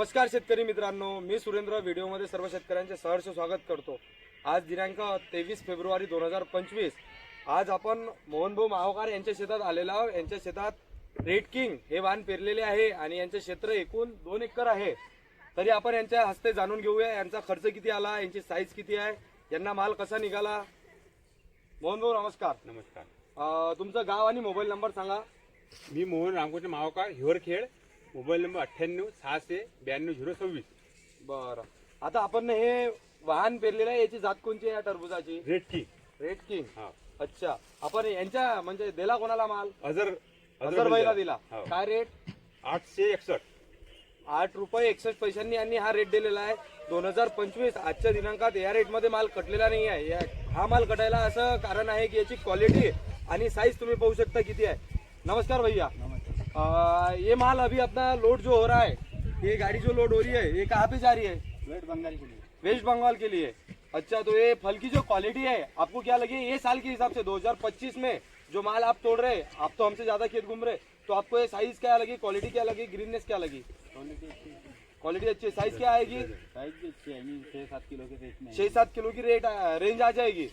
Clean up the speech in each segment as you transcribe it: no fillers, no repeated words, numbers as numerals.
नमस्कार शेतकरी मित्रांनो, मी सुरेंद्र व्हिडिओमध्ये सर्व शेतकऱ्यांचे सहर्ष स्वागत करतो। आज दिनांक 23 फेब्रुवारी 2025। आज आपण मोहनभाऊ माहोकार यांच्या शेतात आलेलो आहोत। यांच्या शेतात रेड किंग हे वाण पेरलेले आहे आणि यांचे क्षेत्र एकूण 2 एकर आहे। तरी आपण यांच्या हस्ते जाणून घेऊया यांचा खर्च किती आला, यांची साईज किती आहे, यांना माल कसा निघाला। मोहनभाऊ नमस्कार। नमस्कार। तुमचं गाव आणि मोबाईल नंबर सांगा। मी मोहन रामकृष्ण माहोकार, हिवरखेड। मोबाईल नंबर 98 बरं, आता आपण हे वाहन पेरलेलं आहे, याची जात कोणती आहे टरबुजाची? Red king. रेड किंग, हा। अच्छा। आपण यांच्या म्हणजे दिला कोणाला माल? अजरबाईला दिला। हो। काय रेट? 861 8 रुपये 61 पैशांनी यांनी हा रेट दिलेला आहे 2025। आजच्या दिनांकात या रेट मध्ये माल कटलेला नाही आहे। हा माल कटायला असं कारण आहे की याची क्वालिटी आणि साइज तुम्ही पाहू शकता किती आहे। नमस्कार भैया। ये माल अभी अपना लोड जो हो रहा है, ये गाड़ी जो लोड हो रही है, ये कहाँ पे जा रही है? वेस्ट बंगाल के लिए। वेस्ट बंगाल के लिए। अच्छा, तो ये फल की जो क्वालिटी है आपको क्या लगी ये साल के हिसाब से 2025 में जो माल आप तोड़ रहे, आप तो हमसे ज्यादा खेत घूम रहे, तो आपको ये साइज क्या लगी, क्वालिटी क्या लगी, ग्रीननेस क्या लगी? क्वालिटी अच्छी। साइज क्या आएगी? साइज भी अच्छी है, 6-7 किलो के रेट में। 6-7 किलो की रेंज आ जाएगी।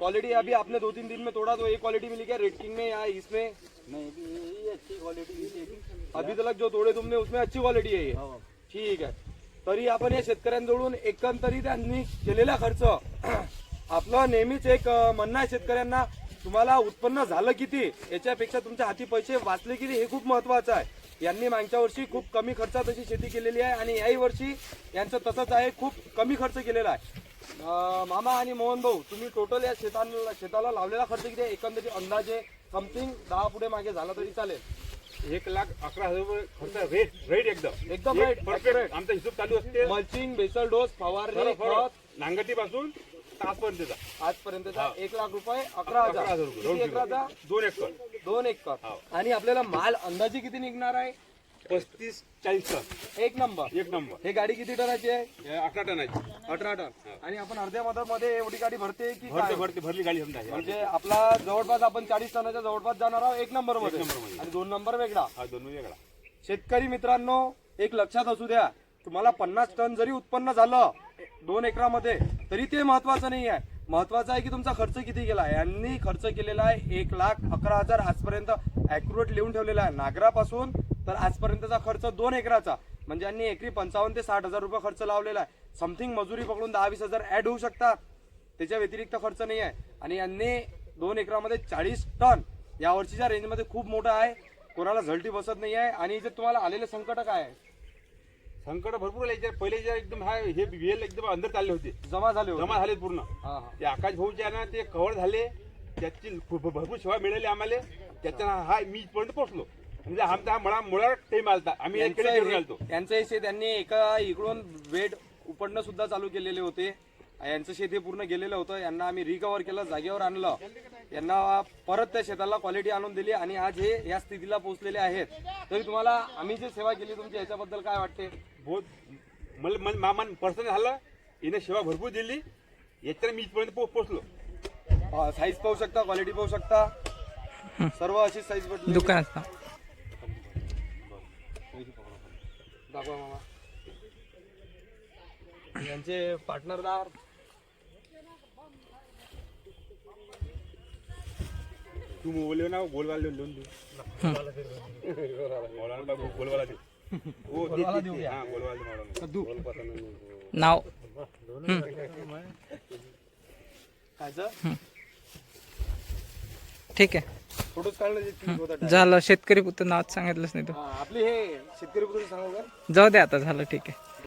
क्वालिटी अभी आपने 2-3 दिन में तोड़ा तो ये क्वालिटी मिली क्या रेड किंग में या इसमें? नहीं, ये अच्छी क्वालिटी मिली। अभी तक जो तोड़े तुमने उसमें अच्छी क्वालिटी है ये। ठीक आहे। तरी आपण या शेतकऱ्यांजवळून एकंदरीत त्यांनी केलेला खर्च आपलं नेहमीच एक म्हणणं आहे शेतकऱ्यांना, तुम्हाला उत्पन्न झालं किती याच्यापेक्षा तुमच्या हाती पैसे वाचले किती हे खूप महत्वाचं आहे। यांनी मागच्या वर्षी खूप कमी खर्चात अशी शेती केलेली आहे आणि याही वर्षी यांचं तसंच आहे, खूप कमी खर्च केलेला आहे। मामा आणि मोहन भाऊ, तुम्ही टोटल या शेताला लावलेला खर्च किती आहे एकंदरीत अंदाजे? समथिंग 10 पुढे मागे झाला तरी चालेल। 1,11,000 खर्च। रेट एकदम राईट, परफेक्ट। आमचा हिशोब चालू असते। मल्चिंग, बेसल डोस, फवारणी, खत, नांगटीपासून आजपर्यंतचा 1 लाख रुपये 11,000। किती एकराचा? 2 एकर। 2 एकर। आणि आपल्याला माल अंदाजे किती निघणार आहे? 35-40 टन। एक नंबर। हे गाडी किती टनाची आहे? 18 टनाची। 18 टन। आणि आपण अर्ध्या मध्ये एवढी गाडी भरते की काय? भरली गाडी समजा। म्हणजे आपला जवळपास आपण 40 टनाच्या जवळपास जाणार आहोत 1 नंबर मध्ये। आणि 2 नंबर वेगळा। हा, 2 वेगळा। शेतकरी मित्रांनो, एक लक्षात असू द्या, तुम्हाला 50 टन जरी उत्पन्न झालं 2 एकरामध्ये तरी ते महत्वाचं नाही आहे। महत्वाचं आहे की तुमचा खर्च किती केला आहे। यांनी खर्च केलेला आहे 1,11,000 आजपर्यंत ऍक्युरेट लिहून ठेवलेला आहे। नागरापासून तर आजपर्यंतचा खर्च 2 एकराचा म्हणजे यांनी एकरी 55 ते 60,000 रुपये खर्च लावलेला आहे। समथिंग मजुरी पकडून 10-20 हजार ऍड होऊ शकतात, त्याच्या व्यतिरिक्त खर्च नाही आहे। आणि यांनी 2 एकरामध्ये 40 टन या वर्षीच्या रेंजमध्ये खूप मोठा आहे, कोणाला झलटी बसत नाही आहे। आणि जे तुम्हाला आलेले संकट काय आहे? संकट भरपूर आहे। पहिले एकदम हे वेल एकदम अंदर चालले होते, जमा झाले पूर्ण। ते आकाश भाऊच्या ना ते कव्हर झाले, त्याची भरपूर सेवा मिळाली आम्हाला। त्याच्या हा मी इथपर्यंत पोहोचलो, म्हणजे आमचा मुळा टाइम आलता, आम्ही यांचं शेत त्यांनी एका इकडून वेट उपडणं सुद्धा चालू केलेले होते। यांचं शेत हे पूर्ण गेलेलं होतं, यांना आम्ही रिकव्हर केलं, जागेवर आणलं, यांना परत त्या शेताला क्वालिटी आणून दिली आणि आज हे या स्थितीला पोहोचलेले आहेत। तरी तुम्हाला आम्ही जे सेवा केली तुमची याच्याबद्दल काय वाटते? बहुत मला मामान पर्सन झालं, हिने सेवा भरपूर दिली, याच्याने मी इथपर्यंत पोहोचलो। साईज पाहू शकता, क्वालिटी पाहू शकता, सर्व अशी साईज भेटली दुकानात। दाखवा मामा यांचे पार्टनरदार। तू मोबाईल ना गोलवाला लोन दे, गोलवाला दे। नाव ठीक आहे, फोटोज काढलं झालं। शेतकरी पुत्र नाव सांगितलंच नाही तू। आपली हे शेतकरी पुत्र सांगू का? जाऊ दे आता, झालं ठीक आहे।